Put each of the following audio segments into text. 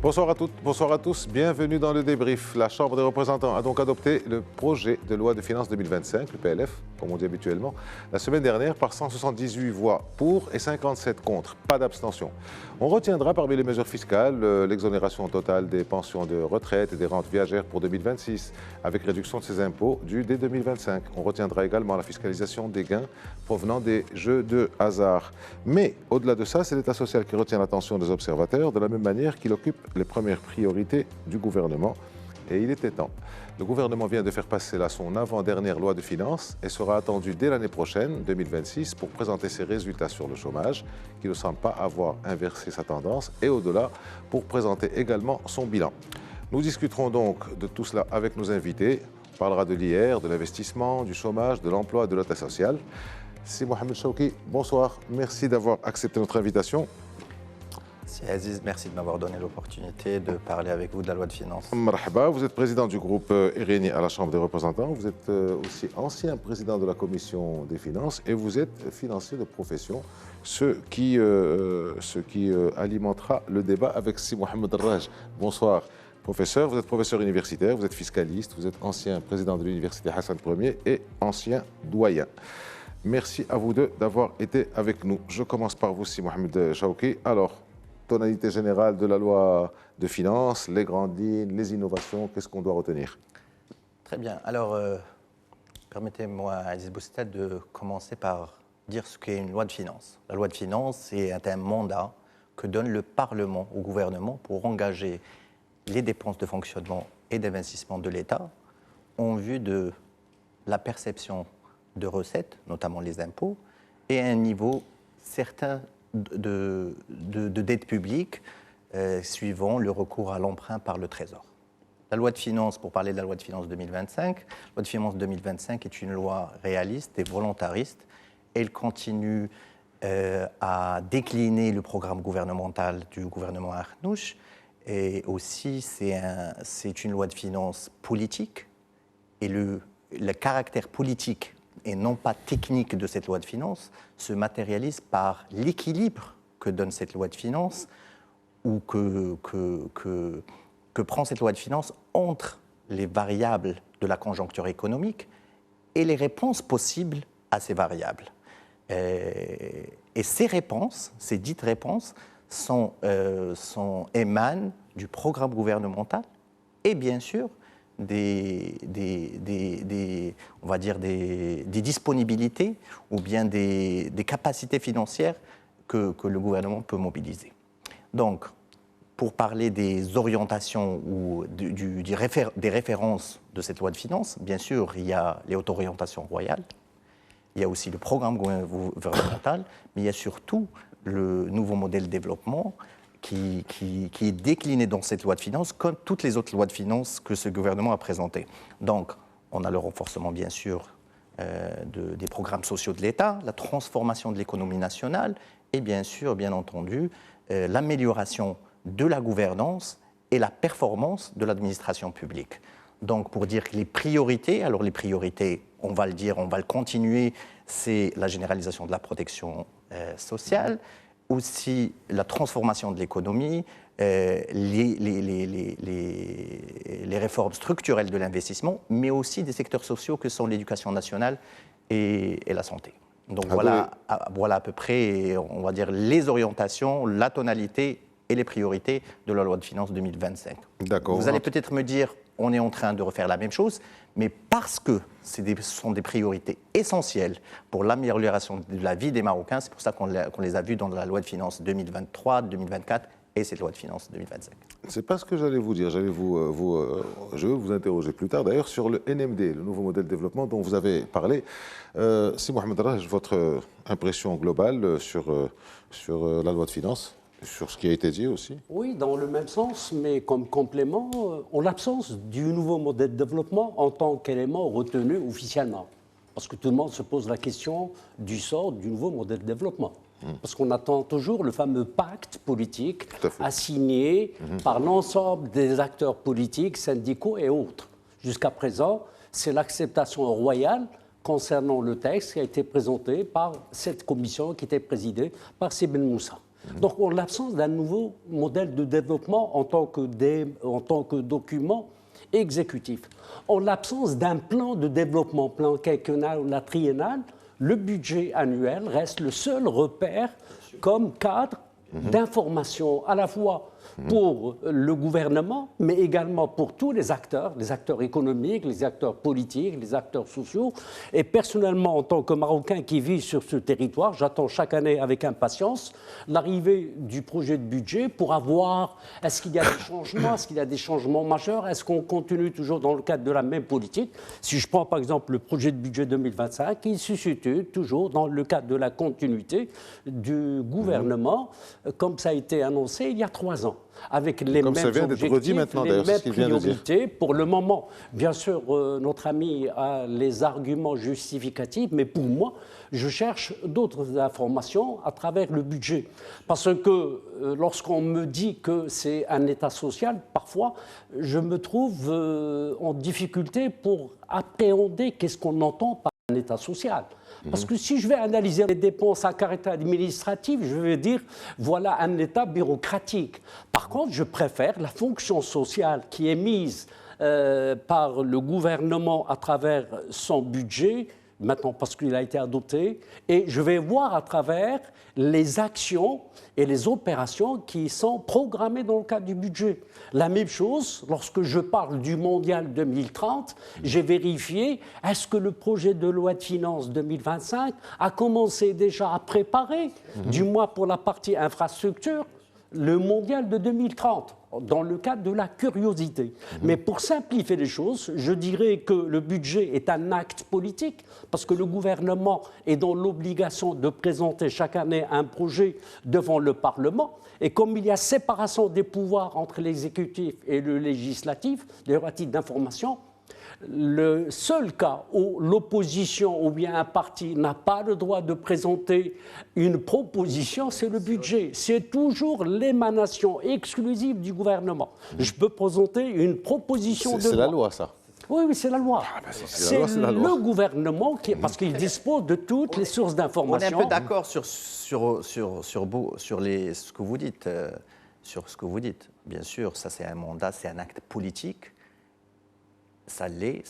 Bonsoir à toutes, bonsoir à tous. Bienvenue dans le débrief. La Chambre des représentants a donc adopté le projet de loi de finances 2025, le PLF, comme on dit habituellement, la semaine dernière par 178 voix pour et 57 contre. Pas d'abstention. On retiendra parmi les mesures fiscales l'exonération totale des pensions de retraite et des rentes viagères pour 2026, avec réduction de ces impôts due dès 2025. On retiendra également la fiscalisation des gains provenant des jeux de hasard. Mais au-delà de ça, c'est l'État social qui retient l'attention des observateurs, de la même manière qu'il occupe les premières priorités du gouvernement. Et il était temps. Le gouvernement vient de faire passer là son avant-dernière loi de finances et sera attendu dès l'année prochaine, 2026, pour présenter ses résultats sur le chômage, qui ne semble pas avoir inversé sa tendance, et au-delà, pour présenter également son bilan. Nous discuterons donc de tout cela avec nos invités. On parlera de l'IR, de l'investissement, du chômage, de l'emploi et de l'État social. Si Mohamed Chouki, bonsoir. Merci d'avoir accepté notre invitation. C'est Aziz, merci de m'avoir donné l'opportunité de parler avec vous de la loi de finances. Marhaba, vous êtes président du groupe Irénie à la Chambre des représentants. Vous êtes aussi ancien président de la Commission des finances et vous êtes financier de profession, ce qui alimentera le débat avec Si Mohamed Raj. Bonsoir. Professeur, vous êtes professeur universitaire, vous êtes fiscaliste, vous êtes ancien président de l'université Hassan Ier et ancien doyen. Merci à vous deux d'avoir été avec nous. Je commence par vous, Si Mohamed Chouki. Alors, tonalité générale de la loi de finances, les grandes lignes, les innovations, qu'est-ce qu'on doit retenir? Très bien. Alors, permettez-moi, Aziz Boustad, de commencer par dire ce qu'est une loi de finances. La loi de finances, c'est un mandat que donne le Parlement au gouvernement pour engager les dépenses de fonctionnement et d'investissement de l'État en vue de la perception de recettes, notamment les impôts, et à un niveau certain de dette publique suivant le recours à l'emprunt par le Trésor. La loi de finances, pour parler de la loi de finances 2025, la loi de finances 2025 est une loi réaliste et volontariste. Elle continue à décliner le programme gouvernemental du gouvernement Arnouch et aussi c'est une loi de finances politique et le caractère politique et non pas technique de cette loi de finances, se matérialise par l'équilibre que donne cette loi de finances ou que prend cette loi de finances entre les variables de la conjoncture économique et les réponses possibles à ces variables. Et ces réponses, ces dites réponses, émanent du programme gouvernemental et bien sûr des disponibilités ou bien des capacités financières que le gouvernement peut mobiliser. Donc, pour parler des orientations ou des références de cette loi de finances, bien sûr, il y a les auto-orientations royales, il y a aussi le programme gouvernemental, mais il y a surtout le nouveau modèle de développement qui est décliné dans cette loi de finances, comme toutes les autres lois de finances que ce gouvernement a présentées. Donc, on a le renforcement, bien sûr, des programmes sociaux de l'État, la transformation de l'économie nationale et, bien sûr, bien entendu, l'amélioration de la gouvernance et la performance de l'administration publique. Donc, pour dire que les priorités, alors les priorités, on va le dire, on va le continuer, c'est la généralisation de la protection sociale, aussi la transformation de l'économie, les réformes structurelles de l'investissement, mais aussi des secteurs sociaux que sont l'éducation nationale et la santé. Donc voilà à peu près, on va dire, les orientations, la tonalité et les priorités de la loi de finances 2025. D'accord. Vous allez peut-être me dire, on est en train de refaire la même chose, mais parce que ce sont des priorités essentielles pour l'amélioration de la vie des Marocains, c'est pour ça qu'on les a vues dans la loi de finances 2023, 2024 et cette loi de finances 2025. C'est pas ce que j'allais vous dire. Je vais vous interroger plus tard, d'ailleurs, sur le NMD, le nouveau modèle de développement dont vous avez parlé. Si Mohamed Raj, votre impression globale sur la loi de finances, sur ce qui a été dit aussi? Oui, dans le même sens, mais comme complément, en l'absence du nouveau modèle de développement en tant qu'élément retenu officiellement. Parce que tout le monde se pose la question du sort du nouveau modèle de développement. Parce qu'on attend toujours le fameux pacte politique assigné par l'ensemble des acteurs politiques, syndicaux et autres. Jusqu'à présent, c'est l'acceptation royale concernant le texte qui a été présenté par cette commission qui était présidée par Sibel Moussa. Donc, en l'absence d'un nouveau modèle de développement en tant que document exécutif, en l'absence d'un plan de développement, plan quinquennal ou triennal, le budget annuel reste le seul repère comme cadre d'information à la fois pour le gouvernement, mais également pour tous les acteurs économiques, les acteurs politiques, les acteurs sociaux. Et personnellement, en tant que Marocain qui vit sur ce territoire, j'attends chaque année avec impatience l'arrivée du projet de budget pour avoir, est-ce qu'il y a des changements, est-ce qu'il y a des changements majeurs, est-ce qu'on continue toujours dans le cadre de la même politique. Si je prends par exemple le projet de budget 2025, il se situe toujours dans le cadre de la continuité du gouvernement, comme ça a été annoncé il y a 3 ans, avec les mêmes objectifs, les mêmes priorités. Pour le moment, bien sûr, notre ami a les arguments justificatifs, mais pour moi, je cherche d'autres informations à travers le budget. Parce que lorsqu'on me dit que c'est un État social, parfois, je me trouve en difficulté pour appréhender qu'est-ce qu'on entend par un État social. Parce que si je vais analyser les dépenses à caractère administratif, je vais dire, voilà un État bureaucratique. Par contre, je préfère la fonction sociale qui est mise par le gouvernement à travers son budget, maintenant parce qu'il a été adopté, et je vais voir à travers les actions et les opérations qui sont programmées dans le cadre du budget. La même chose, lorsque je parle du Mondial 2030, j'ai vérifié, est-ce que le projet de loi de finances 2025 a commencé déjà à préparer, du moins pour la partie infrastructure, le Mondial de 2030, dans le cadre de la curiosité. Mais pour simplifier les choses, je dirais que le budget est un acte politique, parce que le gouvernement est dans l'obligation de présenter chaque année un projet devant le Parlement. Et comme il y a séparation des pouvoirs entre l'exécutif et le législatif, d'ailleurs à titre d'information, le seul cas où l'opposition ou bien un parti n'a pas le droit de présenter une proposition, c'est le budget. C'est toujours l'émanation exclusive du gouvernement. Je peux présenter une proposition de loi. C'est la loi, ça. Oui, c'est la loi. C'est le gouvernement qui, parce qu'il dispose de toutes les sources d'information. On est un peu d'accord sur ce que vous dites. Sur ce que vous dites. Bien sûr, ça c'est un mandat, c'est un acte politique. Ça l'est,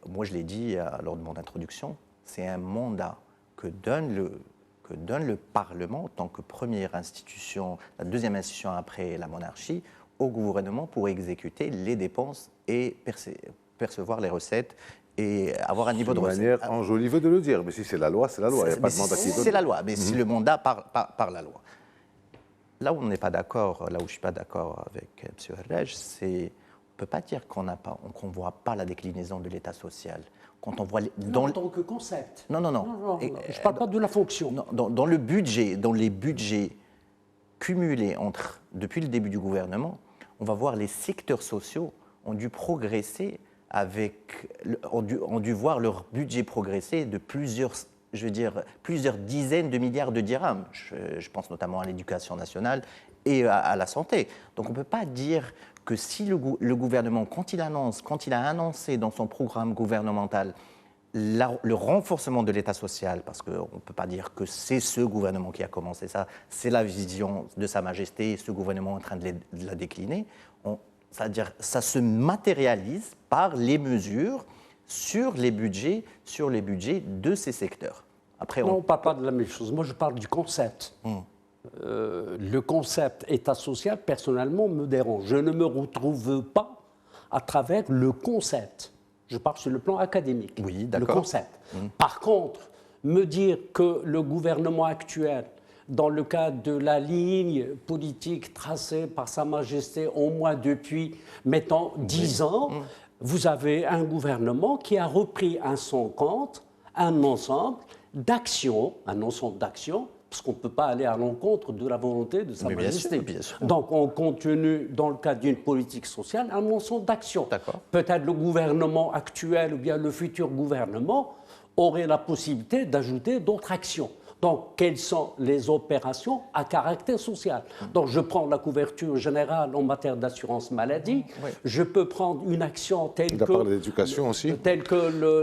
moi je l'ai dit lors de mon introduction, c'est un mandat que donne le Parlement en tant que première institution, la deuxième institution après la monarchie, au gouvernement pour exécuter les dépenses et percevoir les recettes et avoir un niveau de recette. C'est une manière enjolivée de le dire, mais si c'est la loi, c'est la loi. Il n'y a pas de mandat qui est donné. C'est la loi, mais si le mandat par la loi. Là où on n'est pas d'accord, là où je ne suis pas d'accord avec M. Herrej, c'est on ne peut pas dire qu'on ne voit pas la déclinaison de l'État social. Quand on voit en tant que concept. Non. Je ne parle pas de la fonction. Dans les budgets cumulés depuis le début du gouvernement, on va voir les secteurs sociaux ont dû progresser ont dû voir leur budget progresser de plusieurs dizaines de milliards de dirhams. Je pense notamment à l'éducation nationale et à la santé. Donc on ne peut pas dire que si le gouvernement, quand il a annoncé dans son programme gouvernemental le renforcement de l'État social, parce qu'on ne peut pas dire que c'est ce gouvernement qui a commencé ça, c'est la vision de Sa Majesté et ce gouvernement est en train de la décliner, c'est-à-dire ça se matérialise par les mesures sur les budgets de ces secteurs. Après, on ne parle pas de la même chose. Moi, je parle du concept. Le concept État social, personnellement, me dérange. Je ne me retrouve pas à travers le concept. Je parle sur le plan académique. Oui, d'accord. Le concept. Par contre, me dire que le gouvernement actuel, dans le cadre de la ligne politique tracée par Sa Majesté, au moins depuis, mettons, 10 ans, vous avez un gouvernement qui a repris à son compte un ensemble d'actions, parce qu'on ne peut pas aller à l'encontre de la volonté de Sa Majesté. Bien sûr. Donc, on continue, dans le cadre d'une politique sociale, un ensemble d'actions. Peut-être le gouvernement actuel ou bien le futur gouvernement aurait la possibilité d'ajouter d'autres actions. Donc, quelles sont les opérations à caractère social? Donc, je prends la couverture générale en matière d'assurance maladie. Oui. Je peux prendre une action telle Il a parlé d'éducation aussi. tel que le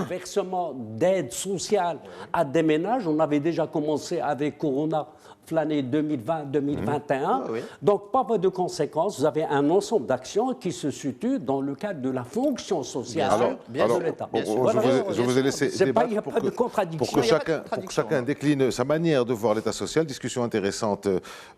versement d'aide sociale à des ménages. On avait déjà commencé avec Corona l'année 2020-2021. Oui. Donc, par voie de conséquence, vous avez un ensemble d'actions qui se situent dans le cadre de la fonction sociale de l'État. Je vous ai laissé débattre Il n'y a pas de contradiction. pour que chacun décline sa manière de voir l'État social. Discussion intéressante,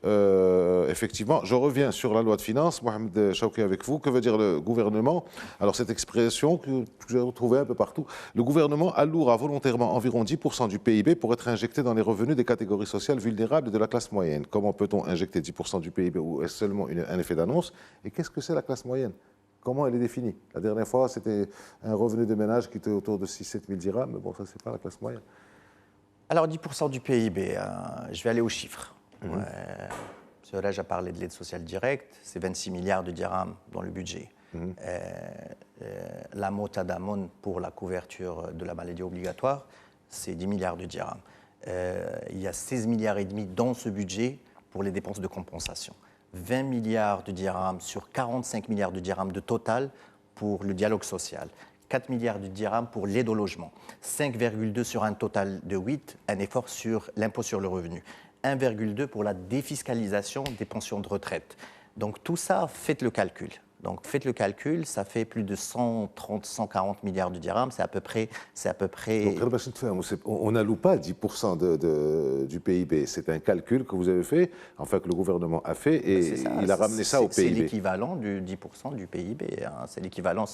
effectivement. Je reviens sur la loi de finances. Mohamed Chaouki, avec vous. Que veut dire le gouvernement? Alors, cette expression que j'ai retrouvée un peu partout. Le gouvernement allouera volontairement environ 10% du PIB pour être injecté dans les revenus des catégories sociales vulnérables de la classe moyenne. Comment peut-on injecter 10% du PIB ou est-ce seulement un effet d'annonce? Et qu'est-ce que c'est la classe moyenne? Comment elle est définie? La dernière fois, c'était un revenu de ménage qui était autour de 6-7 000 dirhams, mais bon, ça, c'est pas la classe moyenne. Alors, 10% du PIB, je vais aller aux chiffres. M. Raj a parlé de l'aide sociale directe, c'est 26 milliards de dirhams dans le budget. La motadamon pour la couverture de la maladie obligatoire, c'est 10 milliards de dirhams. Il y a 16 milliards et demi dans ce budget pour les dépenses de compensation. 20 milliards de dirhams sur 45 milliards de dirhams de total pour le dialogue social. 4 milliards de dirhams pour l'aide au logement. 5,2 sur un total de 8, un effort sur l'impôt sur le revenu. 1,2 pour la défiscalisation des pensions de retraite. Donc tout ça, faites le calcul. Donc faites le calcul, ça fait plus de 130, 140 milliards de dirhams, c'est à peu près... Donc, on n'alloue pas 10% du PIB, c'est un calcul que vous avez fait, enfin que le gouvernement a fait, et il a ramené ça au PIB. C'est l'équivalent du 10% du PIB, c'est l'équivalent,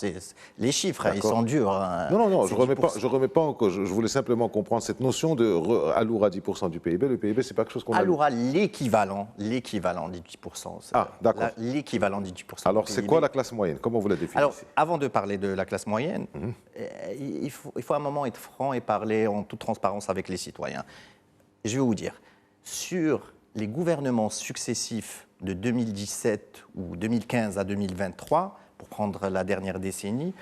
les chiffres, ils sont durs. Non, je ne remets pas en cause, je voulais simplement comprendre cette notion de allouera 10% du PIB, le PIB, c'est pas quelque chose qu'on allouera l'équivalent du 10%. Ah, d'accord. L'équivalent du 10%. Alors, c'est quoi la classe moyenne? Comment vous la définissez? Alors, avant de parler de la classe moyenne, il faut un moment être franc et parler en toute transparence avec les citoyens. Je vais vous dire, sur les gouvernements successifs de 2017 ou 2015 à 2023, pour prendre la dernière décennie,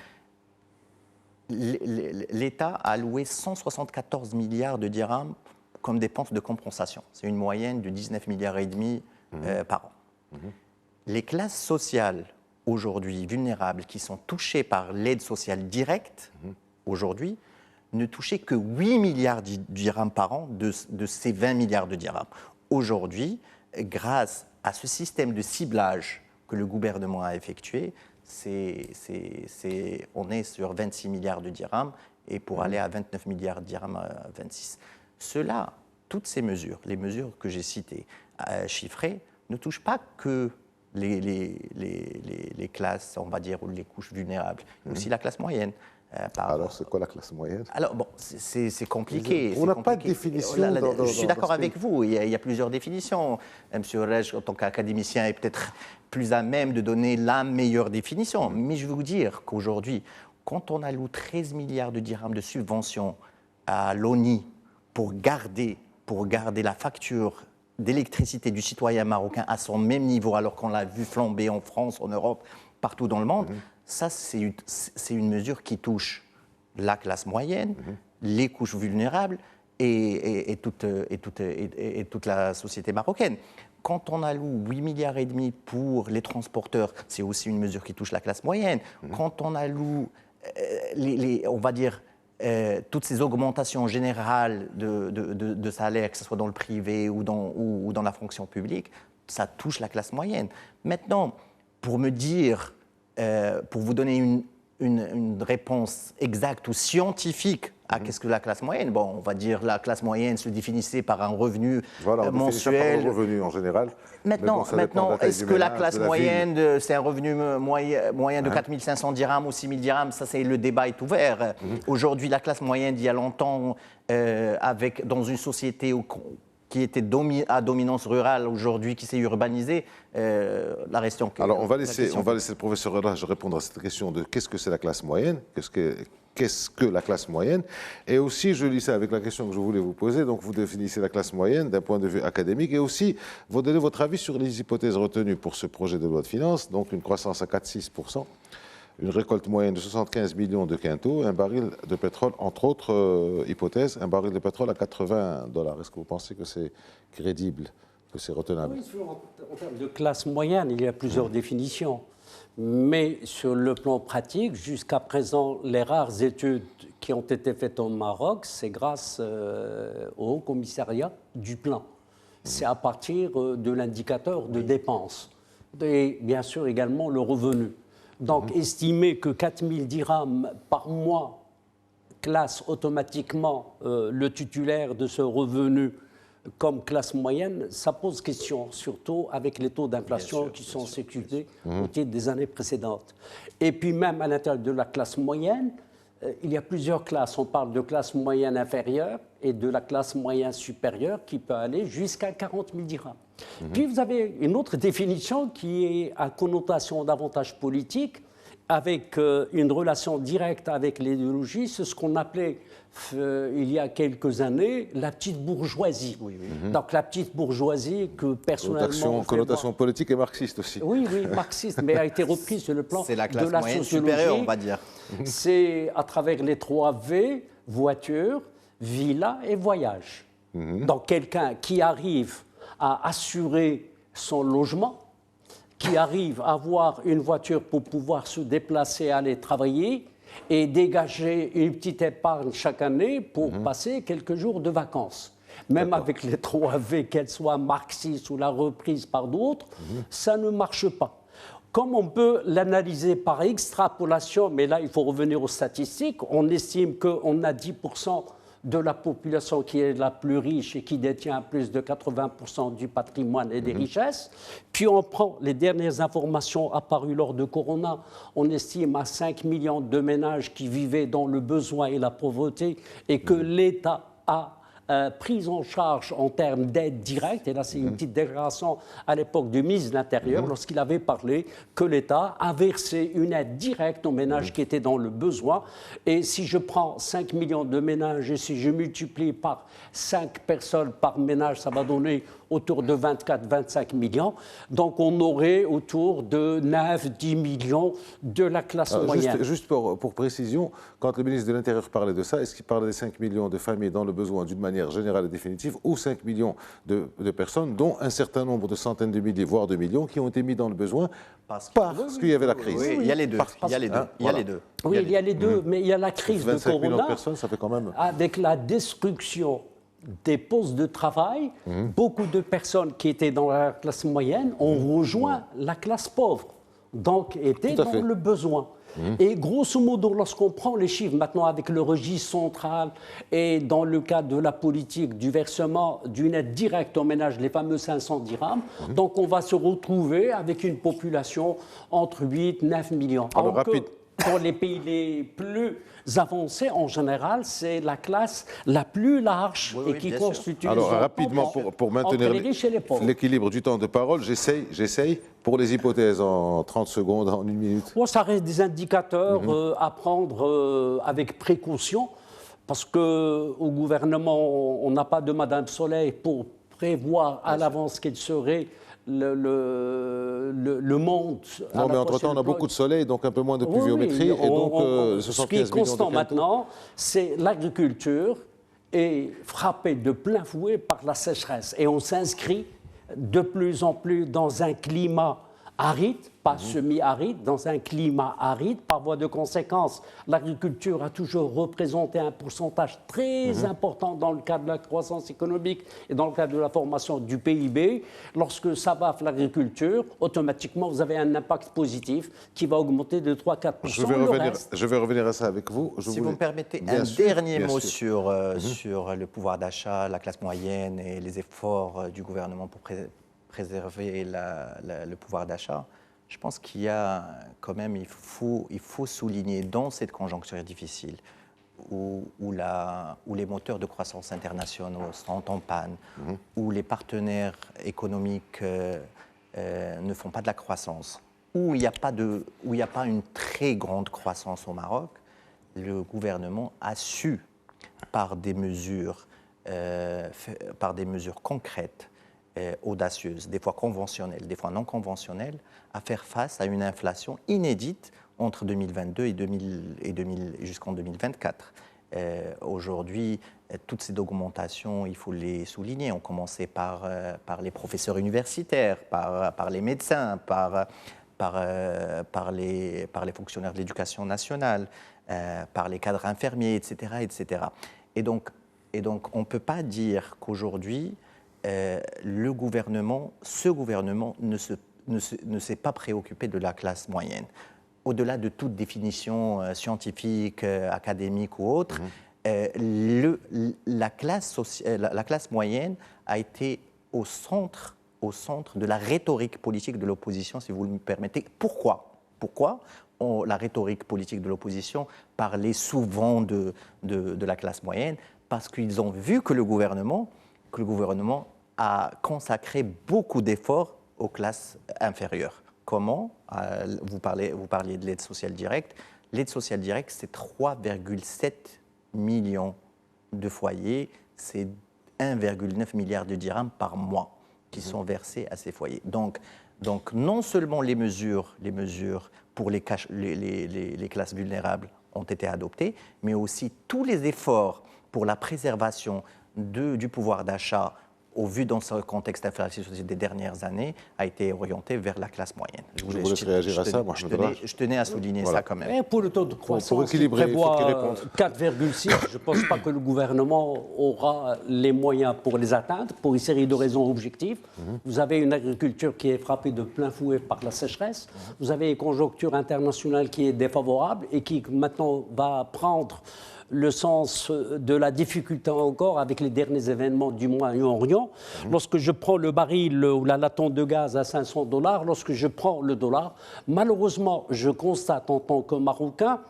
l'État a alloué 174 milliards de dirhams comme dépenses de compensation. C'est une moyenne de 19 milliards et demi par an. Les classes sociales aujourd'hui vulnérables qui sont touchées par l'aide sociale directe, aujourd'hui, ne touchaient que 8 milliards de dirhams par an de ces 20 milliards de dirhams. Aujourd'hui, grâce à ce système de ciblage que le gouvernement a effectué, on est sur 26 milliards de dirhams et pour aller à 29 milliards de dirhams à 26. Cela, toutes ces mesures, les mesures que j'ai citées, chiffrées, ne touchent pas que les classes, on va dire, ou les couches vulnérables, mais aussi la classe moyenne. Alors, c'est quoi la classe moyenne? Alors, bon, c'est compliqué. On n'a pas de définition. Je suis d'accord avec vous, il y a plusieurs définitions. M. Raj, en tant qu'académicien, est peut-être plus à même de donner la meilleure définition. Mais je veux vous dire qu'aujourd'hui, quand on alloue 13 milliards de dirhams de subventions à l'ONI pour garder la facture d'électricité du citoyen marocain à son même niveau, alors qu'on l'a vu flamber en France, en Europe, partout dans le monde, ça, c'est une mesure qui touche la classe moyenne, les couches vulnérables et toute la société marocaine. Quand on alloue 8 milliards et demi pour les transporteurs, c'est aussi une mesure qui touche la classe moyenne. Quand on alloue, on va dire, toutes ces augmentations générales de salaire, que ce soit dans le privé ou dans la fonction publique, ça touche la classe moyenne. Maintenant, pour me dire, pour vous donner une réponse exacte ou scientifique à qu'est-ce que la classe moyenne, bon, on va dire la classe moyenne se définissait par un revenu mensuel. Par un revenu en général. Maintenant, est-ce que la classe moyenne, c'est un revenu moyen de 4 500 dirhams ou 6 000 dirhams? Ça, le débat est ouvert. Aujourd'hui, la classe moyenne, il y a longtemps, dans une société qui était à dominance rurale, aujourd'hui qui s'est urbanisée, la question... Alors, on va laisser le professeur Raj répondre à cette question de qu'est-ce que c'est la classe moyenne, qu'est-ce que la classe moyenne. Et aussi, je lis ça avec la question que je voulais vous poser. Donc, vous définissez la classe moyenne d'un point de vue académique et aussi, vous donnez votre avis sur les hypothèses retenues pour ce projet de loi de finances. Donc, une croissance à 4,6%, une récolte moyenne de 75 millions de quintaux, un baril de pétrole, entre autres hypothèses, un baril de pétrole à $80. Est-ce que vous pensez que c'est crédible, que c'est retenable? Oui, en termes de classe moyenne, il y a plusieurs définitions. Mais sur le plan pratique, jusqu'à présent, les rares études qui ont été faites au Maroc, c'est grâce au Haut Commissariat du plan. C'est à partir de l'indicateur de dépenses. Et bien sûr également le revenu. Donc estimer que 4 000 dirhams par mois classe automatiquement le titulaire de ce revenu comme classe moyenne, ça pose question, surtout avec les taux d'inflation qui sont séculés au titre des années précédentes. Et puis même à l'intérieur de la classe moyenne, il y a plusieurs classes. On parle de classe moyenne inférieure et de la classe moyenne supérieure qui peut aller jusqu'à 40 000 dirhams. Puis vous avez une autre définition qui est à connotation davantage politique, avec une relation directe avec l'idéologie, c'est ce qu'on appelait il y a quelques années la petite bourgeoisie. Donc la petite bourgeoisie que personnellement... Connotation politique et marxiste aussi. Oui, marxiste, mais a été reprise sur le plan de la sociologie. C'est la classe moyenne supérieure, on va dire. C'est à travers les 3 V, voiture, villa et voyage. Donc quelqu'un qui arrive à assurer son logement, qui arrive à avoir une voiture pour pouvoir se déplacer, aller travailler et dégager une petite épargne chaque année pour passer quelques jours de vacances. Même avec les 3 V, qu'elles soient marxistes ou la reprise par d'autres, ça ne marche pas. Comme on peut l'analyser par extrapolation, mais là il faut revenir aux statistiques, on estime qu'on a 10% de la population qui est la plus riche et qui détient plus de 80% du patrimoine et des richesses. Puis on prend les dernières informations apparues lors de Corona, on estime à 5 millions de ménages qui vivaient dans le besoin et la pauvreté et que l'État a prise en charge en termes d'aide directe, et là c'est une petite déclaration à l'époque du ministre de l'Intérieur, lorsqu'il avait parlé que l'État a versé une aide directe aux ménages qui étaient dans le besoin, et si je prends 5 millions de ménages et si je multiplie par 5 personnes par ménage, ça va donner autour de 24-25 millions, donc on aurait autour de 9-10 millions de la classe moyenne. Juste pour précision, quand le ministre de l'Intérieur parlait de ça, est-ce qu'il parlait des 5 millions de familles dans le besoin d'une manière générale et définitive, ou 5 millions de personnes, dont un certain nombre de centaines de milliers, voire de millions, qui ont été mis dans le besoin parce qu'il y avait la crise? Oui, il y a les deux. Il y a les deux. Il y a les deux. Oui, il y a les deux, mais il y a la crise de 25 millions de Corona, personnes, ça fait quand même... avec la destruction des postes de travail, beaucoup de personnes qui étaient dans la classe moyenne ont rejoint la classe pauvre, donc étaient dans le besoin. Et grosso modo, lorsqu'on prend les chiffres maintenant avec le registre central et dans le cadre de la politique du versement d'une aide directe aux ménages, les fameux 500 dirhams, donc on va se retrouver avec une population entre 8 et 9 millions. Alors, rapide. Pour les pays les plus avancés, en général, c'est la classe la plus large et qui constitue... Alors, rapidement, pour maintenir l'équilibre du temps de parole, j'essaye pour les hypothèses en 30 secondes, en 1 minute. Bon, ça reste des indicateurs à prendre avec précaution, parce qu'au gouvernement, on n'a pas de Madame Soleil pour prévoir à l'avance quel serait le monde. Non, mais entre-temps, on a beaucoup de soleil, donc un peu moins de pluviométrie. Oui, et donc, 75 ce qui est constant millions de maintenant, c'est l'agriculture est frappée de plein fouet par la sécheresse. Et on s'inscrit de plus en plus dans un climat aride, pas semi-aride, dans un climat aride. Par voie de conséquence, l'agriculture a toujours représenté un pourcentage très important dans le cadre de la croissance économique et dans le cadre de la formation du PIB. Lorsque ça baffe l'agriculture, automatiquement, vous avez un impact positif qui va augmenter de 3-4%. Je vais revenir à ça avec vous. Si vous me permettez, un dernier mot sur le pouvoir d'achat, la classe moyenne et les efforts du gouvernement pour préserver le pouvoir d'achat. Je pense qu'il y a quand même, il faut souligner dans cette conjoncture difficile où les moteurs de croissance internationaux sont en panne, où les partenaires économiques ne font pas de la croissance, où il n'y a pas une très grande croissance au Maroc, le gouvernement a su, par des mesures concrètes, audacieuses, des fois conventionnelles, des fois non conventionnelles, à faire face à une inflation inédite entre 2022 et jusqu'en 2024. Aujourd'hui, toutes ces augmentations, il faut les souligner. On commençait par les professeurs universitaires, par les médecins, par les fonctionnaires de l'éducation nationale, par les cadres infirmiers, etc. etc. Et donc on ne peut pas dire qu'aujourd'hui, ce gouvernement ne s'est pas préoccupé de la classe moyenne. Au-delà de toute définition scientifique, académique ou autre, la classe moyenne a été au centre de la rhétorique politique de l'opposition, si vous me permettez. Pourquoi la rhétorique politique de l'opposition parlait souvent de la classe moyenne? Parce qu'ils ont vu que le gouvernement a consacré beaucoup d'efforts aux classes inférieures. Comment? Vous parliez de l'aide sociale directe. L'aide sociale directe, c'est 3,7 millions de foyers, c'est 1,9 milliard de dirhams par mois qui sont versés à ces foyers. Donc non seulement les mesures pour les classes vulnérables ont été adoptées, mais aussi tous les efforts pour la préservation du pouvoir d'achat au vu dans ce contexte inflationniste des dernières années, a été orienté vers la classe moyenne. Je vous laisse réagir à ça, je tenais à souligner ça quand même. Et pour le taux de croissance, pour équilibrer, il prévoit 4,6. Je ne pense pas que le gouvernement aura les moyens pour les atteindre, pour une série de raisons objectives. Vous avez une agriculture qui est frappée de plein fouet par la sécheresse. Vous avez une conjoncture internationale qui est défavorable et qui maintenant va prendre le sens de la difficulté encore avec les derniers événements du Moyen-Orient. Lorsque je prends le baril ou la tonne de gaz à $500, lorsque je prends le dollar, malheureusement, je constate en tant que Marocain,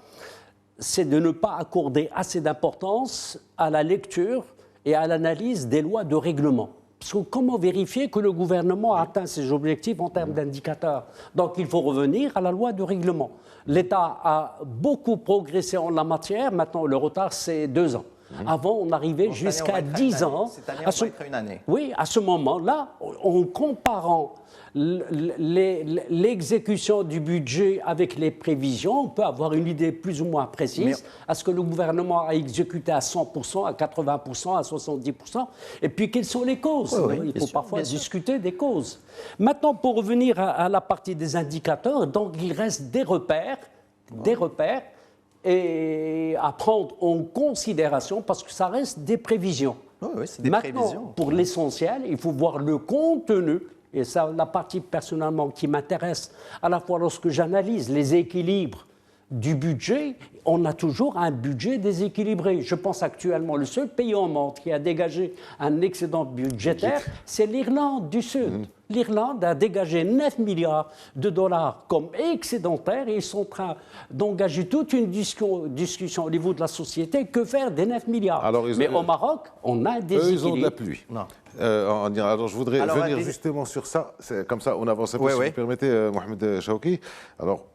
c'est de ne pas accorder assez d'importance à la lecture et à l'analyse des lois de règlement. Parce que comment vérifier que le gouvernement a atteint ses objectifs en termes d'indicateurs? Donc il faut revenir à la loi de règlement. L'État a beaucoup progressé en la matière. Maintenant, le retard, c'est 2 ans. Avant, on arrivait jusqu'à 10 ans. Cette année, on va être une année. Oui, à ce moment-là, en comparant l'exécution du budget avec les prévisions, on peut avoir une idée plus ou moins précise. Est-ce que le gouvernement a exécuté à 100%, à 80%, à 70%? Et puis, quelles sont les causes? Il faut parfois discuter des causes. Maintenant, pour revenir à la partie des indicateurs, donc il reste des repères et à prendre en considération parce que ça reste des prévisions. Oui, c'est des Maintenant, prévisions. pour l'essentiel, il faut voir le contenu. Et c'est la partie personnellement qui m'intéresse, à la fois lorsque j'analyse les équilibres du budget, on a toujours un budget déséquilibré. Je pense actuellement, le seul pays au monde qui a dégagé un excédent budgétaire, c'est l'Irlande du Sud. L'Irlande a dégagé 9 milliards de dollars comme excédentaire et ils sont en train d'engager toute une discussion au niveau de la société. Que faire des 9 milliards? Mais au Maroc, on a des Eux, ils ont de la pluie. Non. Alors, je voudrais venir justement sur ça. Comme ça, on avance un peu, si vous permettez, Mohamed Chawki. Alors,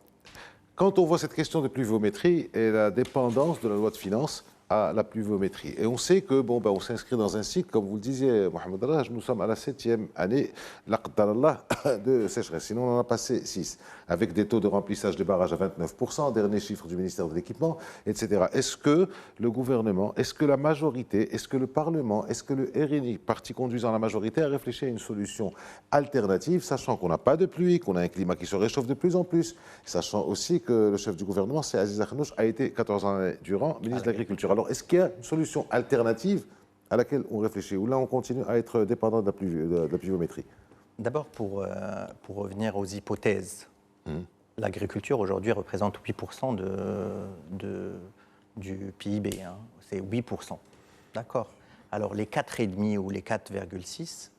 quand on voit cette question de pluviométrie et la dépendance de la loi de finances à la pluviométrie. Et on sait que on s'inscrit dans un cycle, comme vous le disiez, Mohamed Raj, nous sommes à la 7e année, de sécheresse. Sinon, on en a passé 6, avec des taux de remplissage des barrages à 29%, dernier chiffre du ministère de l'Équipement, etc. Est-ce que le gouvernement, est-ce que la majorité, est-ce que le Parlement, est-ce que le RNI, parti conduisant la majorité, a réfléchi à une solution alternative, sachant qu'on n'a pas de pluie, qu'on a un climat qui se réchauffe de plus en plus, sachant aussi que le chef du gouvernement, c'est Aziz Akhannouch, a été 14 ans durant ministre de l'Agriculture. Alors, est-ce qu'il y a une solution alternative à laquelle on réfléchit, ou là on continue à être dépendant de la pluviométrie? D'abord, pour revenir aux hypothèses, l'agriculture aujourd'hui représente 8% du PIB, c'est 8%. D'accord. Alors les 4,5 ou les 4,6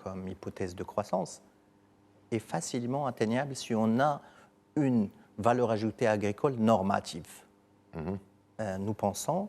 comme hypothèse de croissance est facilement atteignable si on a une valeur ajoutée agricole normative. Nous pensons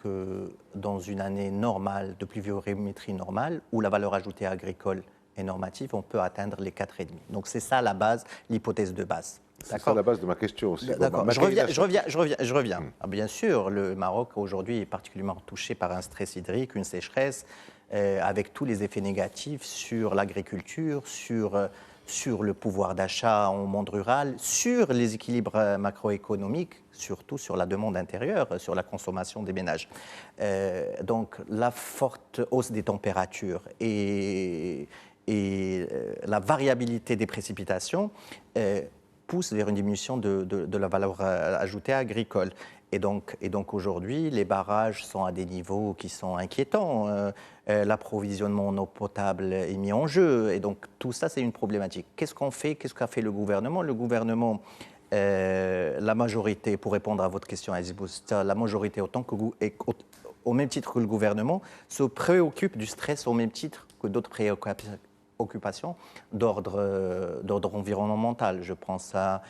que dans une année normale, de pluviométrie normale, où la valeur ajoutée agricole est normative, on peut atteindre les 4,5. Donc c'est ça la base, l'hypothèse de base. C'est ça la base de ma question aussi. D'accord, je reviens. Bien sûr, le Maroc aujourd'hui est particulièrement touché par un stress hydrique, une sécheresse, avec tous les effets négatifs sur l'agriculture, sur sur le pouvoir d'achat au monde rural, sur les équilibres macroéconomiques, surtout sur la demande intérieure, sur la consommation des ménages. Donc la forte hausse des températures et la variabilité des précipitations pousse vers une diminution de la valeur ajoutée agricole. Et donc aujourd'hui, les barrages sont à des niveaux qui sont inquiétants. L'approvisionnement en eau potable est mis en jeu. Et donc tout ça, c'est une problématique. Qu'est-ce qu'on fait? Qu'est-ce qu'a fait le gouvernement? Le gouvernement, la majorité, pour répondre à votre question, Aziz Boussouta, la majorité, au même titre que le gouvernement, se préoccupe du stress au même titre que d'autres préoccupations d'ordre environnemental. Je pense à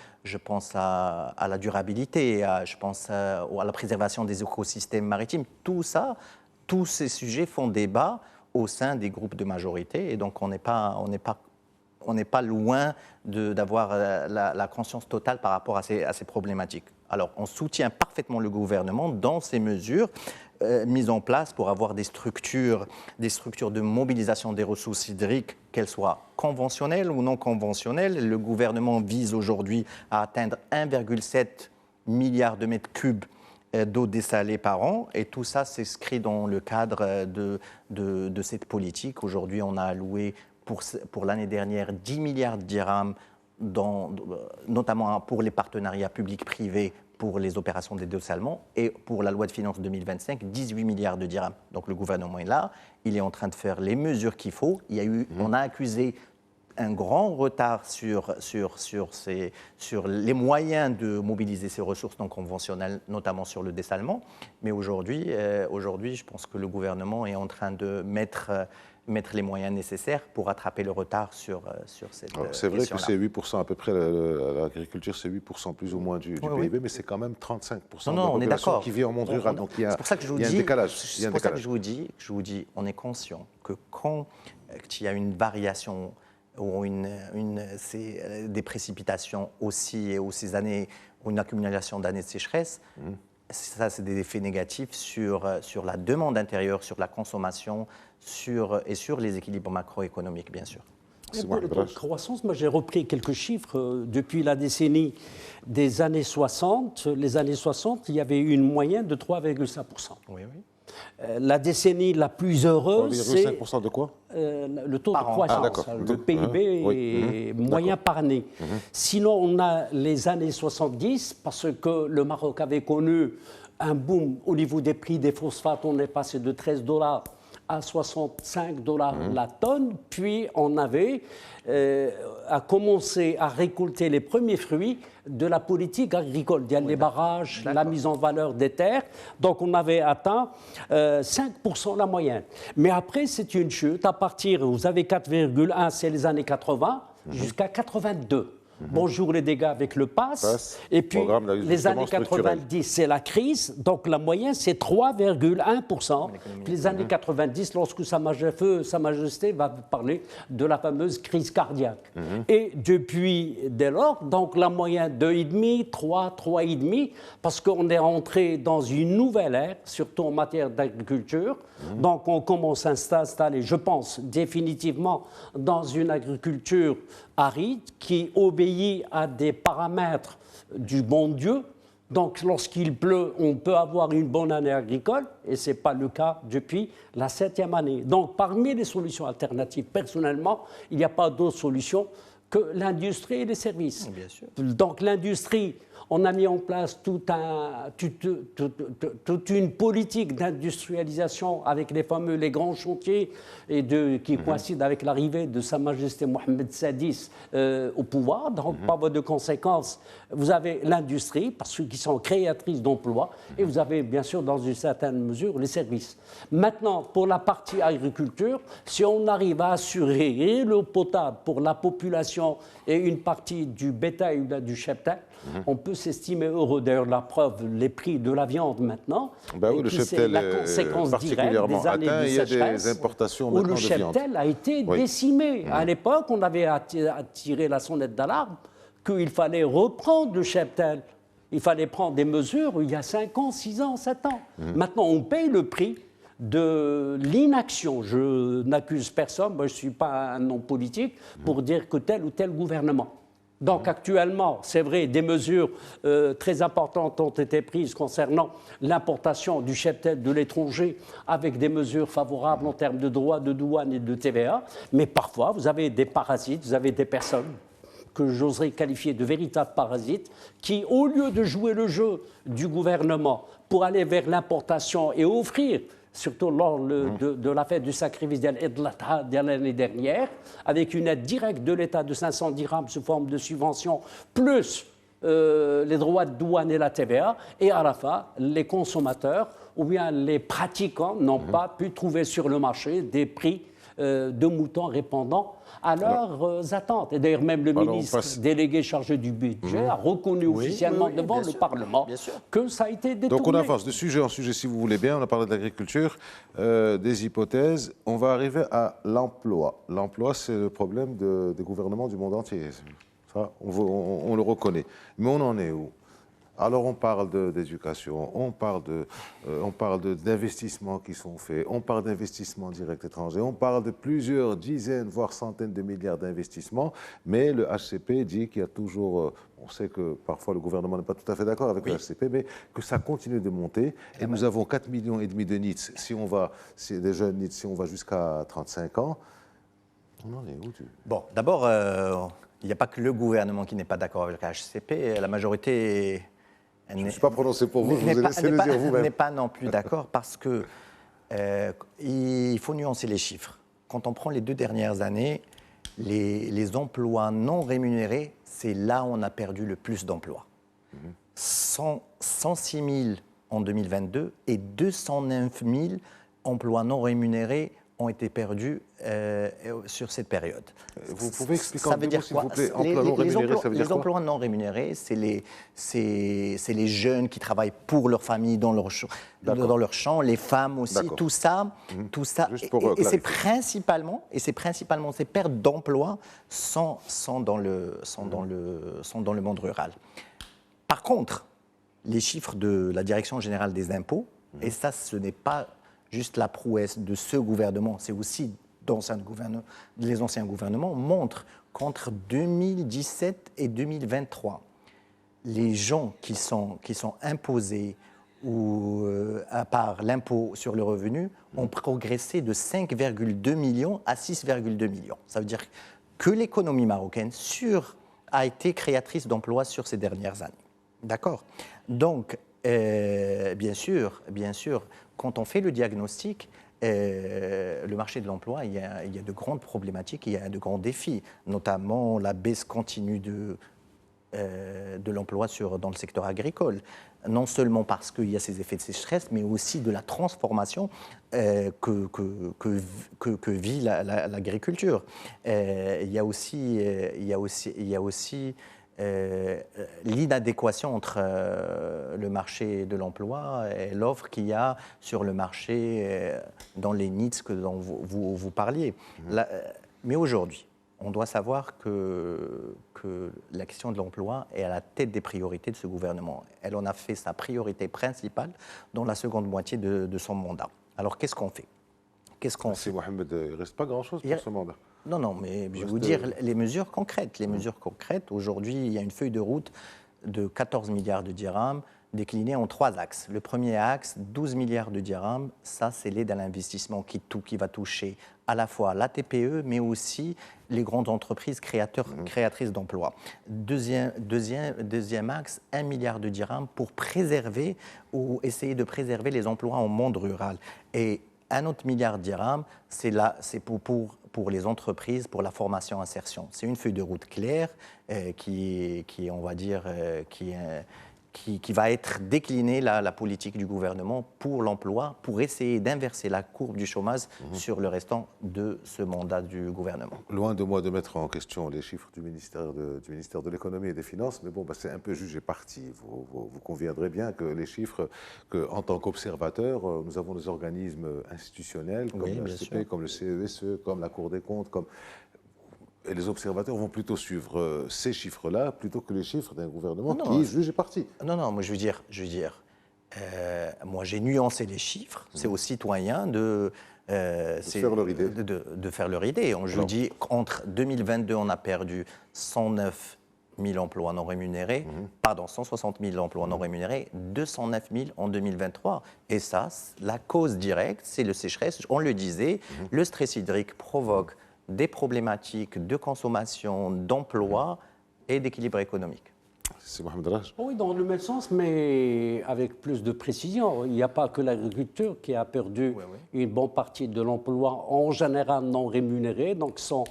la durabilité, je pense à la préservation des écosystèmes maritimes. Tout ça, tous ces sujets font débat au sein des groupes de majorité et donc on n'est pas loin d'avoir la conscience totale par rapport à ces problématiques. Alors, on soutient parfaitement le gouvernement dans ces mesures mises en place pour avoir des structures de mobilisation des ressources hydriques, qu'elles soient conventionnelles ou non conventionnelles. Le gouvernement vise aujourd'hui à atteindre 1,7 milliard de mètres cubes d'eau dessalée par an, et tout ça s'inscrit dans le cadre de cette politique. Aujourd'hui, on a alloué pour l'année dernière 10 milliards de dirhams, notamment pour les partenariats publics-privés pour les opérations des dessalements, et pour la loi de finances 2025, 18 milliards de dirhams. Donc le gouvernement est là, il est en train de faire les mesures qu'il faut. On a accusé un grand retard sur les moyens de mobiliser ces ressources non conventionnelles, notamment sur le dessalement. Mais aujourd'hui, je pense que le gouvernement est en train de mettre les moyens nécessaires pour rattraper le retard sur cette question-là. C'est vrai que c'est 8% à peu près, l'agriculture c'est 8% plus ou moins du PIB, mais c'est quand même 35% de la population qui vit en monde rural. Donc il y a un décalage. C'est pour ça que je vous dis, on est conscient que quand il y a une variation ou des précipitations aussi, ou ces années, ou une accumulation d'années de sécheresse, ça, c'est des effets négatifs sur la demande intérieure, sur la consommation, et sur les équilibres macroéconomiques, bien sûr. Pour la croissance, moi j'ai repris quelques chiffres. Depuis la décennie des années 60, les années 60, il y avait une moyenne de 3,5%. Oui. La décennie la plus heureuse, c'est 3,5% de quoi? Le taux de croissance, le PIB est moyen par année. Sinon, on a les années 70, parce que le Maroc avait connu un boom au niveau des prix des phosphates. On est passé de $13 à $65 la tonne, puis on avait commencé à récolter les premiers fruits de la politique agricole, les barrages, la mise en valeur des terres. Donc on avait atteint 5% la moyenne. Mais après, c'est une chute. À partir, vous avez 4,1, c'est les années 80, jusqu'à 82. Bonjour les dégâts avec le PASS. Et puis les années 90, c'est la crise. Donc la moyenne, c'est 3,1%. Les années 90, lorsque Sa Majesté va parler de la fameuse crise cardiaque. Et depuis dès lors, donc la moyenne 2,5, 3, 3,5, parce qu'on est rentré dans une nouvelle ère, surtout en matière d'agriculture. Donc on commence à s'installer, je pense, définitivement dans une agriculture aride qui obéit à des paramètres du bon Dieu. Donc lorsqu'il pleut, on peut avoir une bonne année agricole, et ce n'est pas le cas depuis la 7e année. Donc parmi les solutions alternatives, personnellement, il n'y a pas d'autre solution que l'industrie et les services. Bien sûr. Donc l'industrie, on a mis en place toute une politique d'industrialisation avec les grands chantiers qui coïncident avec l'arrivée de Sa Majesté Mohamed Sadis au pouvoir. Donc, par voie de conséquence, vous avez l'industrie, parce qu'ils sont créatrices d'emplois, et vous avez bien sûr, dans une certaine mesure, les services. Maintenant, pour la partie agriculture, si on arrive à assurer l'eau potable pour la population et une partie du bétail ou du cheptel, on peut s'estimer heureux. D'ailleurs, la preuve, les prix de la viande maintenant, le cheptel la conséquence est particulièrement directe des années atteint. de Il y a sécheresse, des importations où maintenant le de viande. cheptel a été décimé. À l'époque, on avait attiré la sonnette d'alarme qu'il fallait reprendre le cheptel. Il fallait prendre des mesures il y a 5 ans, 6 ans, 7 ans. Maintenant, on paye le prix de l'inaction. Je n'accuse personne, moi je ne suis pas un homme politique pour dire que tel ou tel gouvernement. Donc actuellement, c'est vrai, des mesures très importantes ont été prises concernant l'importation du cheptel de l'étranger avec des mesures favorables en termes de droits de douane et de TVA. Mais parfois, vous avez des parasites, vous avez des personnes que j'oserais qualifier de véritables parasites qui, au lieu de jouer le jeu du gouvernement pour aller vers l'importation et offrir, surtout lors de la fête du sacrifice de l'année dernière, avec une aide directe de l'État de 500 dirhams sous forme de subvention, plus les droits de douane et la TVA, et à la fin, les consommateurs ou bien les pratiquants n'ont pas pu trouver sur le marché des prix de moutons répondant à leurs attentes. Et d'ailleurs, même le ministre délégué chargé du budget a reconnu officiellement devant le Parlement que ça a été détourné. Donc on avance de sujet en sujet, si vous voulez bien. On a parlé de l'agriculture, des hypothèses. On va arriver à l'emploi. L'emploi, c'est le problème des gouvernements du monde entier. Ça, on le reconnaît. Mais on en est où? Alors on parle d'éducation, on parle d'investissements qui sont faits, on parle d'investissements directs étrangers, on parle de plusieurs dizaines, voire centaines de milliards d'investissements, mais le HCP dit qu'il y a toujours, on sait que parfois le gouvernement n'est pas tout à fait d'accord avec le HCP, mais que ça continue de monter. Et nous avons 4,5 millions de NEETs, des jeunes NEETs, si on va jusqu'à 35 ans. On en est où Bon, d'abord, il n'y a pas que le gouvernement qui n'est pas d'accord avec le HCP, la majorité... Je ne suis pas prononcé pour vous, je vous ai laissé le dire vous-même. N'est pas non plus d'accord parce que il faut nuancer les chiffres. Quand on prend les 2 dernières années, les emplois non rémunérés, c'est là où on a perdu le plus d'emplois. 106 000 en 2022 et 209 000 emplois non rémunérés ont été perdus sur cette période. Vous pouvez expliquer en deux mots, s'il vous plaît, emplois non rémunérés, ça veut dire quoi ? Les emplois non rémunérés, c'est les jeunes qui travaillent pour leur famille dans leur champ, les femmes aussi, tout ça. Et c'est principalement ces pertes d'emplois sont dans le monde rural. Par contre, les chiffres de la Direction générale des impôts, et ça, ce n'est pas juste la prouesse de ce gouvernement, c'est aussi les anciens gouvernements, montrent qu'entre 2017 et 2023, les gens qui sont imposés ou par l'impôt sur le revenu ont progressé de 5,2 millions à 6,2 millions. Ça veut dire que l'économie marocaine a été créatrice d'emplois sur ces dernières années. D'accord ? Donc, bien sûr, quand on fait le diagnostic, le marché de l'emploi, il y a de grandes problématiques, il y a de grands défis, notamment la baisse continue de l'emploi dans le secteur agricole. Non seulement parce qu'il y a ces effets de sécheresse, mais aussi de la transformation que vit l'agriculture. Il y a aussi l'inadéquation entre le marché de l'emploi et l'offre qu'il y a sur le marché dans les NEETs dont vous parliez. Mais aujourd'hui, on doit savoir que la question de l'emploi est à la tête des priorités de ce gouvernement. Elle en a fait sa priorité principale dans la seconde moitié de son mandat. Alors qu'est-ce qu'on fait ? Mohamed, il ne reste pas grand-chose pour ce mandat. Non, mais je vais vous dire les mesures concrètes. Les mesures concrètes, aujourd'hui, il y a une feuille de route de 14 milliards de dirhams déclinée en 3 axes. Le premier axe, 12 milliards de dirhams, ça c'est l'aide à l'investissement qui va toucher à la fois la TPE, mais aussi les grandes entreprises créatrices d'emplois. Deuxième axe, 1 milliard de dirhams pour préserver ou essayer de préserver les emplois en monde rural. Et un autre milliard de dirhams, c'est pour les entreprises, pour la formation-insertion. C'est une feuille de route claire qui va être déclinée, la politique du gouvernement pour l'emploi, pour essayer d'inverser la courbe du chômage sur le restant de ce mandat du gouvernement. Loin de moi de mettre en question les chiffres du ministère de l'Économie et des Finances, mais bon, c'est un peu jugé parti. Vous conviendrez bien que les chiffres, en tant qu'observateur, nous avons des organismes institutionnels comme le HCP, comme le CESE, comme la Cour des comptes, et les observateurs vont plutôt suivre ces chiffres-là plutôt que les chiffres d'un gouvernement qui est jugé parti. Non, moi je veux dire, Moi, j'ai nuancé les chiffres. C'est aux citoyens de faire leur idée. De faire leur idée. Je dis qu'entre 2022, on a perdu 109 000 emplois non rémunérés, pardon, 160 000 emplois non rémunérés, 209 000 en 2023. Et ça, la cause directe, c'est le sécheresse. On le disait, le stress hydrique provoque des problématiques de consommation, d'emploi et d'équilibre économique. C'est Mohamed Raj. Oui, dans le même sens, mais avec plus de précision. Il n'y a pas que l'agriculture qui a perdu une bonne partie de l'emploi, en général non rémunéré. Donc, sont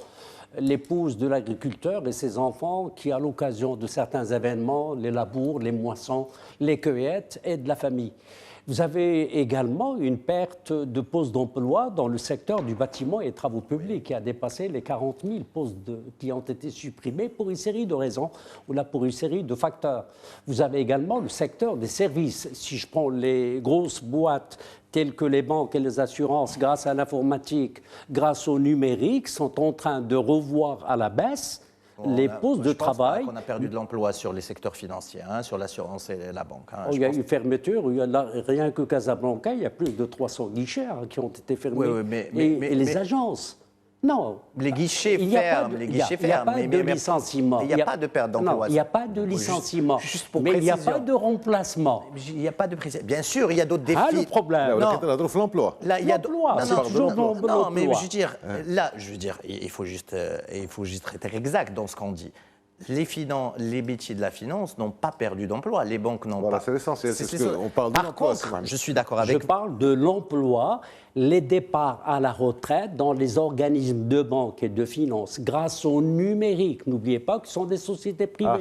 l'épouse de l'agriculteur et ses enfants qui, à l'occasion de certains événements, les labours, les moissons, les cueillettes, aident la famille. Vous avez également une perte de postes d'emploi dans le secteur du bâtiment et des travaux publics qui a dépassé les 40 000 postes qui ont été supprimés pour une série de raisons ou là pour une série de facteurs. Vous avez également le secteur des services. Si je prends les grosses boîtes telles que les banques et les assurances, grâce à l'informatique, grâce au numérique, sont en train de revoir à la baisse les postes de travail. On a perdu de l'emploi sur les secteurs financiers, sur l'assurance et la banque. Il y a eu fermeture, rien que Casablanca, il y a plus de 300 guichets qui ont été fermés. Et les agences. Non. Les guichets ferment. Il n'y a pas de licenciement. Il n'y a pas de perte d'emploi. Il n'y a pas de licenciement. Mais il n'y a pas de remplacement. Il n'y a pas de précision. Bien sûr, il y a d'autres défis. Le problème. L'emploi. L'emploi. Non, mais je veux dire, il faut juste être exact dans ce qu'on dit. Les métiers de la finance n'ont pas perdu d'emploi. Les banques n'ont pas. C'est l'essentiel. On parle de l'emploi. Par contre, je suis d'accord avec vous. Je parle de l'emploi, les départs à la retraite dans les organismes de banque et de finance grâce au numérique. N'oubliez pas que ce sont des sociétés privées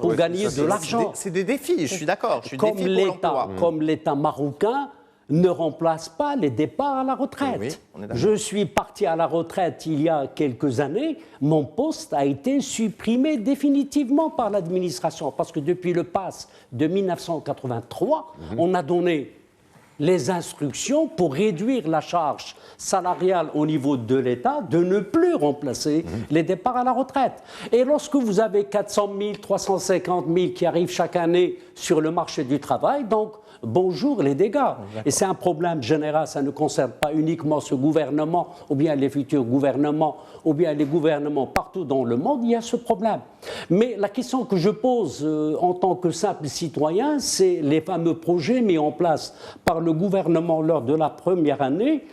pour gagner de l'argent. C'est des défis, je suis d'accord. Comme l'État marocain ne remplace pas les départs à la retraite. Je suis parti à la retraite il y a quelques années. Mon poste a été supprimé définitivement par l'administration parce que depuis le PASS de 1983, on a donné les instructions pour réduire la charge salariale au niveau de l'État, de ne plus remplacer les départs à la retraite. Et lorsque vous avez 400 000, 350 000 qui arrivent chaque année sur le marché du travail, donc bonjour les dégâts. Et c'est un problème général, ça ne concerne pas uniquement ce gouvernement, ou bien les futurs gouvernements, ou bien les gouvernements partout dans le monde, il y a ce problème. Mais la question que je pose en tant que simple citoyen, c'est les fameux projets mis en place par le gouvernement lors de la première année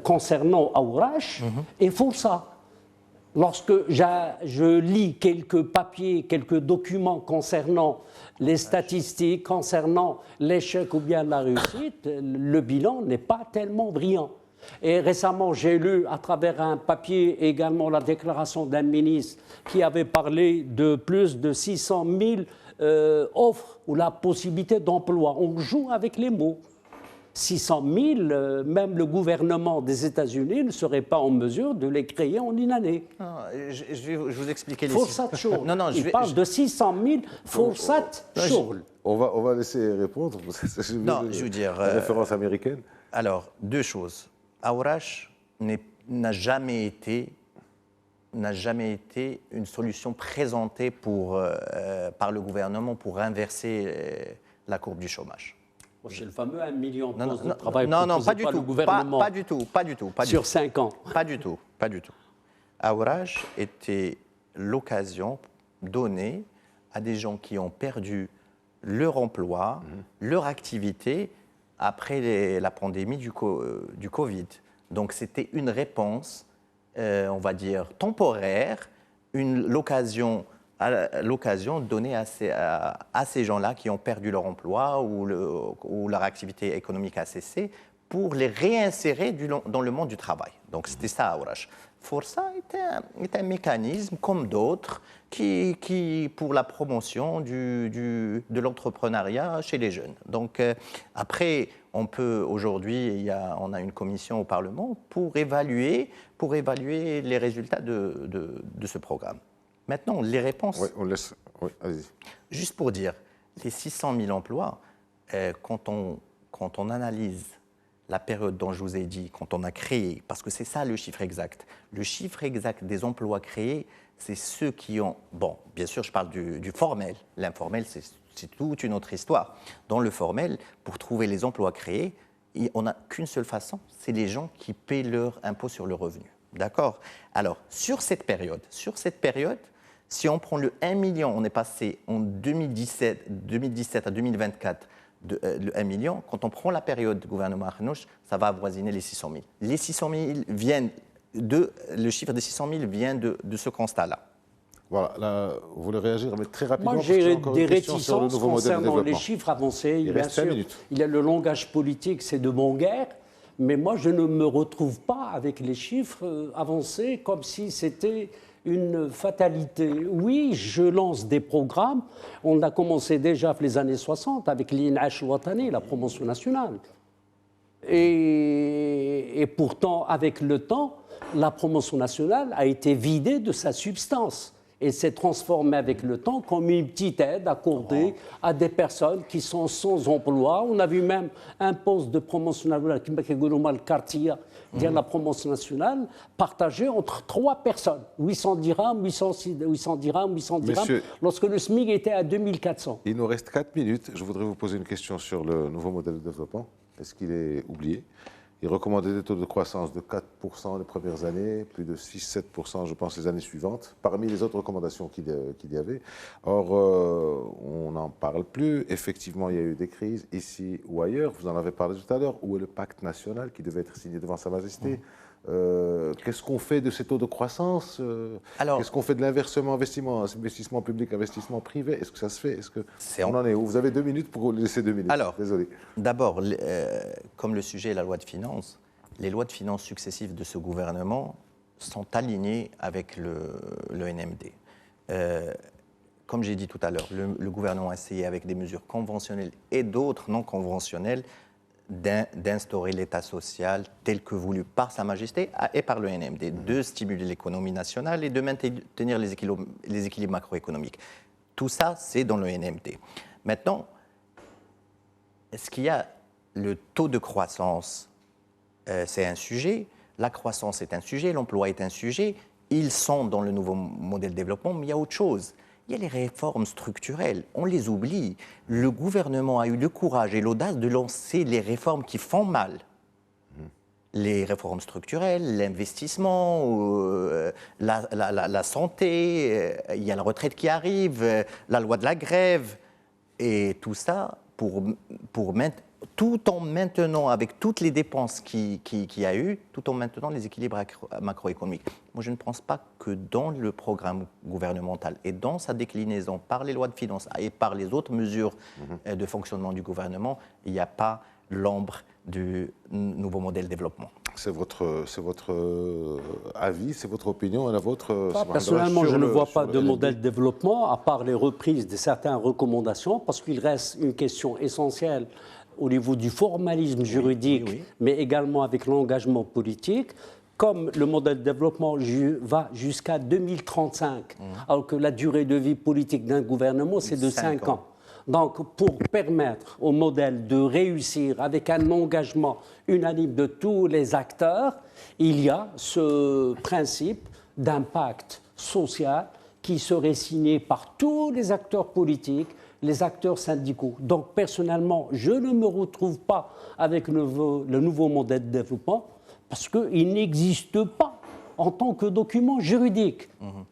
concernant Aourache et Foussa. Lorsque je lis quelques papiers, quelques documents concernant les statistiques, concernant l'échec ou bien la réussite, le bilan n'est pas tellement brillant. Et récemment, j'ai lu à travers un papier également la déclaration d'un ministre qui avait parlé de plus de 600 000 offres ou la possibilité d'emploi. On joue avec les mots. 600 000, même le gouvernement des États-Unis ne serait pas en mesure de les créer en une année. Je vais vous expliquer les chiffres. Il parle de 600 000 Forsat Shoghl. On va laisser répondre. Non, je veux dire... La référence américaine. Alors, deux choses. Aourache n'a jamais été une solution présentée par le gouvernement pour inverser la courbe du chômage. C'est le fameux 1 million de postes de travail pas du par tout. le gouvernement. Pas du tout. Sur 5 ans. Pas du tout. Aourache était l'occasion donnée à des gens qui ont perdu leur emploi, leur activité après la pandémie du Covid. Donc c'était une réponse, on va dire, temporaire, l'occasion donnée à ces gens-là qui ont perdu leur emploi ou leur activité économique a cessé pour les réinsérer dans le monde du travail. Donc c'était ça, Aourache. Força est un mécanisme comme d'autres qui pour la promotion de l'entrepreneuriat chez les jeunes. Donc après, aujourd'hui, on a une commission au Parlement pour évaluer les résultats de ce programme. Maintenant, les réponses. Oui, on laisse. Oui, allez-y. Juste pour dire, les 600 000 emplois, quand on analyse la période dont je vous ai dit, quand on a créé, parce que c'est ça le chiffre exact. Le chiffre exact des emplois créés, c'est ceux qui ont... Bon, bien sûr, je parle du formel. L'informel, c'est toute une autre histoire. Dans le formel, pour trouver les emplois créés, on n'a qu'une seule façon, c'est les gens qui paient leur impôt sur le revenu. D'accord? Alors, sur cette période, si on prend le 1 million, on est passé en 2017 à 2024 de 1 million. Quand on prend la période du gouvernement Arnouch, ça va avoisiner les 600 000. Les 600 000 viennent le chiffre des 600 000 vient de ce constat-là. Voilà, là, vous voulez réagir, mais très rapidement. Moi, j'ai des réticences concernant les chiffres avancés. Bien sûr, il y a le langage politique, c'est de bon guerre. Mais moi, je ne me retrouve pas avec les chiffres avancés comme si c'était une fatalité. Oui, je lance des programmes. On a commencé déjà les années 60 avec l'In'ash Watani, la promotion nationale. Et pourtant, avec le temps, la promotion nationale a été vidée de sa substance et s'est transformée avec le temps comme une petite aide accordée à des personnes qui sont sans emploi. On a vu même un poste de promotion nationale, qui le quartier de la promotion nationale, partagé entre 3 personnes. 800 dirhams, 800 dirhams, 800 dirhams, Monsieur, lorsque le SMIC était à 2400. Il nous reste 4 minutes. Je voudrais vous poser une question sur le nouveau modèle de développement. Est-ce qu'il est oublié? Il recommandait des taux de croissance de 4% les premières années, plus de 6-7%, je pense, les années suivantes, parmi les autres recommandations qu'il y avait. Or, on n'en parle plus. Effectivement, il y a eu des crises ici ou ailleurs. Vous en avez parlé tout à l'heure. Où est le pacte national qui devait être signé devant Sa Majesté? Qu'est-ce qu'on fait de ces taux de croissance? Qu'est-ce qu'on fait de l'inversement investissement public, investissement privé? Est-ce que ça se fait? On en est où? Vous avez 2 minutes pour laisser 2 minutes. Alors, désolé. D'abord, comme le sujet est la loi de finances, les lois de finances successives de ce gouvernement sont alignées avec le NMD. Comme j'ai dit tout à l'heure, le gouvernement a essayé avec des mesures conventionnelles et d'autres non conventionnelles d'instaurer l'État social tel que voulu par Sa Majesté et par le NMD, de stimuler l'économie nationale et de maintenir les équilibres macroéconomiques. Tout ça, c'est dans le NMD. Maintenant, est-ce qu'il y a le taux de croissance? C'est un sujet, la croissance est un sujet, l'emploi est un sujet, ils sont dans le nouveau modèle de développement, mais il y a autre chose. Il y a les réformes structurelles, on les oublie. Le gouvernement a eu le courage et l'audace de lancer les réformes qui font mal. Les réformes structurelles, l'investissement, la santé, il y a la retraite qui arrive, la loi de la grève, et tout ça tout en maintenant, avec toutes les dépenses qu'il y a eu, tout en maintenant les équilibres macroéconomiques. Moi, je ne pense pas que dans le programme gouvernemental et dans sa déclinaison par les lois de finances et par les autres mesures de fonctionnement du gouvernement, il n'y a pas l'ombre du nouveau modèle de développement. C'est votre avis, c'est votre opinion et la vôtre? Personnellement, je ne vois pas de modèle de développement, à part les reprises de certaines recommandations, parce qu'il reste une question essentielle au niveau du formalisme juridique, mais également avec l'engagement politique. Comme le modèle de développement va jusqu'à 2035, alors que la durée de vie politique d'un gouvernement, c'est de 5 ans. Donc, pour permettre au modèle de réussir avec un engagement unanime de tous les acteurs, il y a ce principe d'impact social qui serait signé par tous les acteurs politiques, les acteurs syndicaux. Donc, personnellement, je ne me retrouve pas avec le nouveau modèle de développement parce qu'il n'existe pas en tant que document juridique,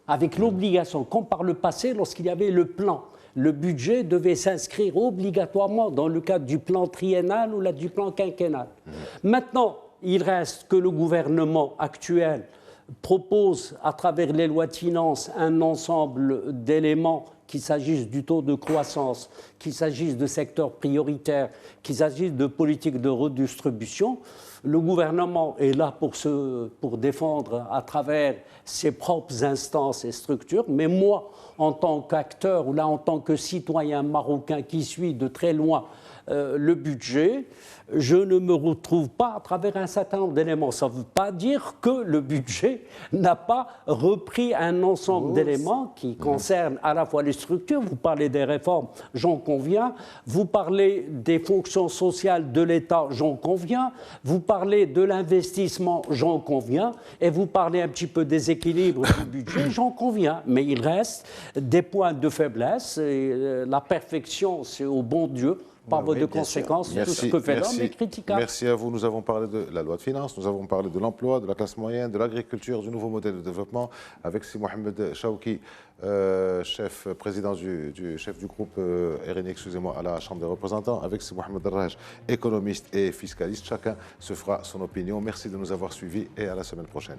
avec l'obligation, comme par le passé, lorsqu'il y avait le plan. Le budget devait s'inscrire obligatoirement dans le cadre du plan triennal ou du plan quinquennal. Maintenant, il reste que le gouvernement actuel propose, à travers les lois de finances, un ensemble d'éléments, qu'il s'agisse du taux de croissance, qu'il s'agisse de secteurs prioritaires, qu'il s'agisse de politiques de redistribution. Le gouvernement est là pour défendre à travers ses propres instances et structures, mais moi, en tant qu'acteur ou là en tant que citoyen marocain qui suit de très loin le budget, je ne me retrouve pas à travers un certain nombre d'éléments. Ça ne veut pas dire que le budget n'a pas repris un ensemble d'éléments qui concernent à la fois les structures. Vous parlez des réformes, j'en conviens. Vous parlez des fonctions sociales de l'État, j'en conviens. Vous parlez de l'investissement, j'en conviens, et vous parlez un petit peu des équilibres du budget, j'en conviens. Mais il reste des points de faiblesse, et la perfection, c'est au bon Dieu. Par voie de conséquence, tout ce que fait l'homme est critiquable. Merci à vous. Nous avons parlé de la loi de finances, nous avons parlé de l'emploi, de la classe moyenne, de l'agriculture, du nouveau modèle de développement, avec Si Mohamed Chawki, président chef du groupe RNI, excusez-moi, à la Chambre des représentants, avec Si Mohamed Darraj, économiste et fiscaliste. Chacun se fera son opinion. Merci de nous avoir suivis et à la semaine prochaine.